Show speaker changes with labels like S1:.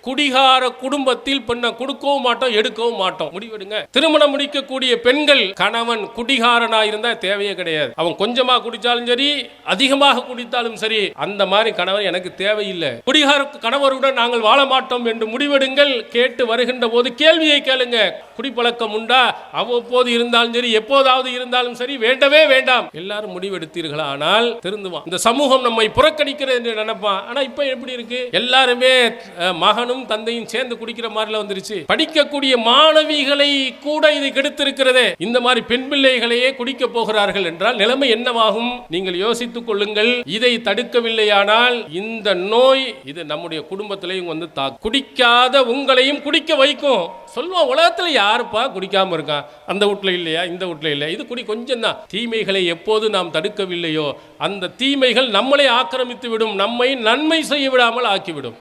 S1: குடிகார குடும்பத்தில் பெண்ணை கொடுக்கவும் மாட்டோம், எடுக்கவும் மாட்டோம். முடிவெடுங்க. திருமணம் முடிக்கக்கூடிய பெண்கள் கணவன் குடிகாரனா இருந்தா தேவையே கிடையாது. அவன் கொஞ்சமா குடிச்சாலும் சரி, அதிகமாக குடித்தாலும் சரி, அந்த மாதிரி கணவன் எனக்கு தேவையில்லை. குடிகார கணவருடன் நாங்கள் வாழ மாட்டோம் என்று முடிவெடுங்கள். கேட்டு வருகின்ற போது கேள்வியை கேளுங்க. குடிப்பழக்கம் உண்டா? அவ்வப்போது இருந்தாலும் சரி, எப்போதாவது இருந்தாலும் சரி, வேண்டவே வேண்டாம். எல்லாரும் முடிவெடுத்தீர்களா? ஆனால் திருந்துவான். இந்த சமூகம் நம்மை புறக்கணிக்கிறது என்று நினைப்பான். ஆனா இப்ப எப்படி இருக்கு? எல்லாருமே மகனும் தந்தையும் சேர்ந்து குடிக்கிற மாதிரி வந்துருச்சு. படிக்கக்கூடிய மாணவிகளை கூட இது கெடுத்திருக்கிறதே. இந்த மாதிரி பெண் பிள்ளைகளையே குடிக்க போகிறார்கள் என்றால் நிலைமை என்னவாகும்? நீங்கள் யோசித்துக் கொள்ளுங்கள். இதை தடுக்கவில்லையானால் இந்த நோய் இது நம்முடைய குடும்பத்திலையும் வந்து குடிக்காத உங்களையும் குடிக்க வைக்கும். சொல்லுவோம், உலகத்துல யாருப்பா குடிக்காம இருக்கான்? அந்த வீட்டுல இல்லையா, இந்த வீட்டுல இல்லையா? இது குடி கொஞ்சம் தான். தீமைகளை எப்போது நாம் தடுக்கவில்லையோ அந்த தீமைகள் நம்மளை ஆக்கிரமித்து விடும், நம்மை நன்மை செய்ய விடாமல் ஆக்கிவிடும்.